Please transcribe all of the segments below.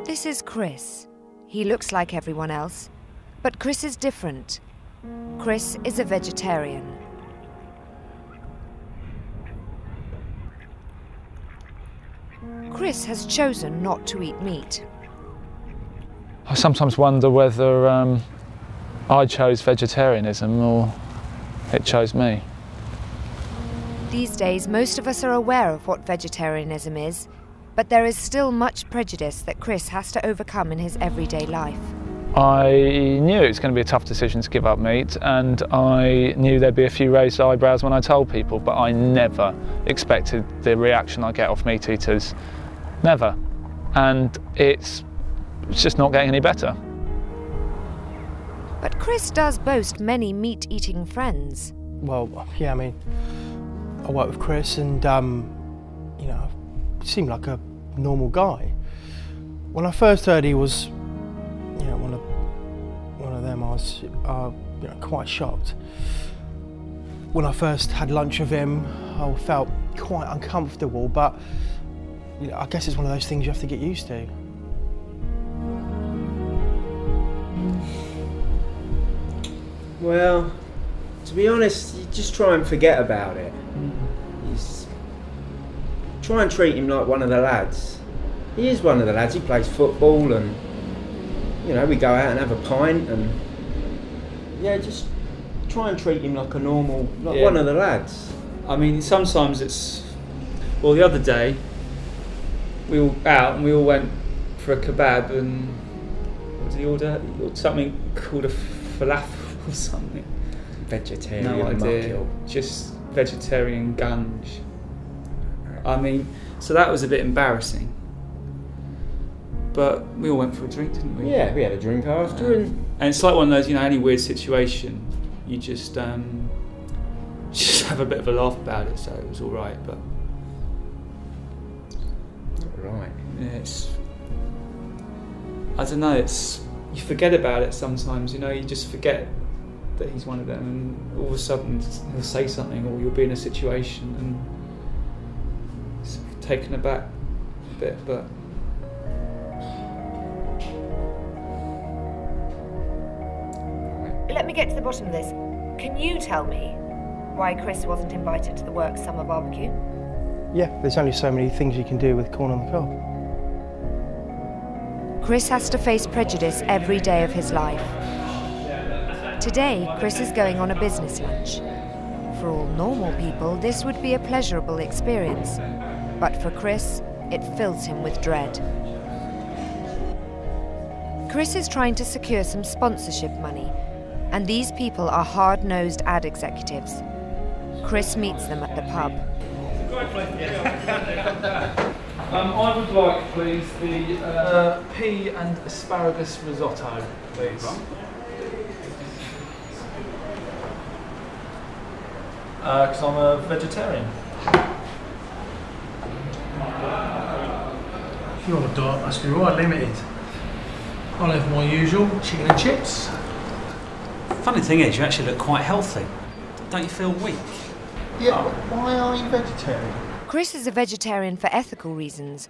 This is Chris. He looks like everyone else, but Chris is different. Chris is a vegetarian. Chris has chosen not to eat meat. I sometimes wonder whether I chose vegetarianism or it chose me. These days, most of us are aware of what vegetarianism is, but there is still much prejudice that Chris has to overcome in his everyday life. I knew it was going to be a tough decision to give up meat, and I knew there'd be a few raised eyebrows when I told people, but I never expected the reaction I get off meat eaters. Never. And it's just not getting any better. But Chris does boast many meat-eating friends. Well, yeah, I mean, I work with Chris and, you know, he seemed like a normal guy. When I first heard he was, you know, one of them, I was, you know, quite shocked. When I first had lunch with him, I felt quite uncomfortable, but, you know, I guess it's one of those things you have to get used to. Well, to be honest, you just try and forget about it. Try and treat him like one of the lads. He is one of the lads, he plays football and, you know, we go out and have a pint and, yeah, just try and treat him like a normal, like one of the lads. I mean, sometimes it's, well, the other day, we were out and we all went for a kebab and, what did he order? He ordered something called a falafel or something. Vegetarian. No idea. muckle. Just vegetarian gunge. I mean, so that was a bit embarrassing. But we all went for a drink, didn't we? Yeah, we had a drink after. And it's like one of those, you know, any weird situation, you just have a bit of a laugh about it, so it was all right, but... Right. Yeah, it's... I don't know, it's... You forget about it sometimes, you know, you just forget that he's one of them, and all of a sudden he'll say something, or you'll be in a situation and sort of taken aback a bit, but... Let me get to the bottom of this. Can you tell me why Chris wasn't invited to the work summer barbecue? Yeah, there's only so many things you can do with corn on the cob. Chris has to face prejudice every day of his life. Today, Chris is going on a business lunch. For all normal people, this would be a pleasurable experience. But for Chris, it fills him with dread. Chris is trying to secure some sponsorship money, and these people are hard-nosed ad executives. Chris meets them at the pub. I would like, please, the pea and asparagus risotto, please. Because I'm a vegetarian. If you're on a diet, must be right limited. I'll have my usual chicken and chips. Funny thing is, you actually look quite healthy. Don't you feel weak? Yeah, why are you vegetarian? Chris is a vegetarian for ethical reasons,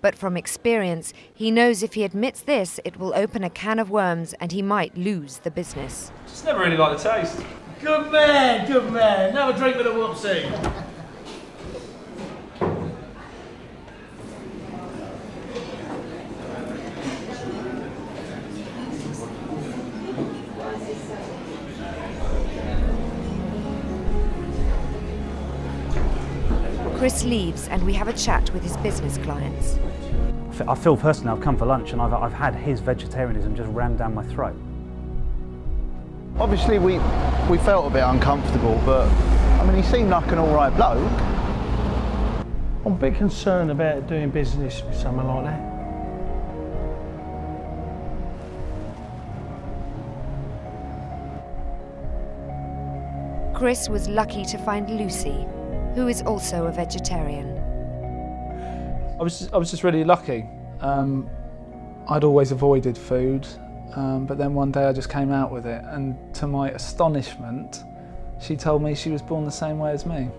but from experience, he knows if he admits this, it will open a can of worms and he might lose the business. Just never really liked the taste. Good man, good man. Have a drink with a whoopsie. Chris leaves and we have a chat with his business clients. I feel personally I've come for lunch and I've had his vegetarianism just rammed down my throat. Obviously we felt a bit uncomfortable, but I mean he seemed like an alright bloke. I'm a bit concerned about doing business with someone like that. Chris was lucky to find Lucy, who is also a vegetarian. I was just really lucky. I'd always avoided food, but then one day I just came out with it, and to my astonishment, she told me she was born the same way as me.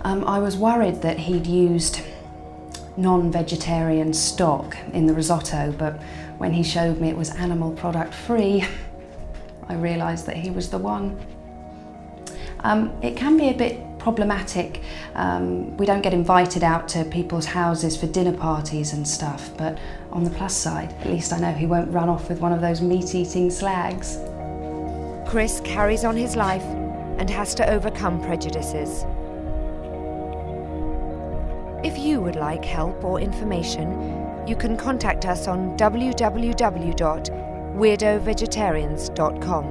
I was worried that he'd used non-vegetarian stock in the risotto, but when he showed me it was animal product free, I realised that he was the one. It can be a bit problematic. We don't get invited out to people's houses for dinner parties and stuff, but on the plus side, at least I know he won't run off with one of those meat-eating slags. Chris carries on his life and has to overcome prejudices. If you would like help or information, you can contact us on www.weirdovegetarians.com.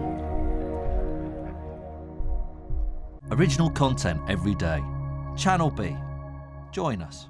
Original content every day. Channelbee. Join us.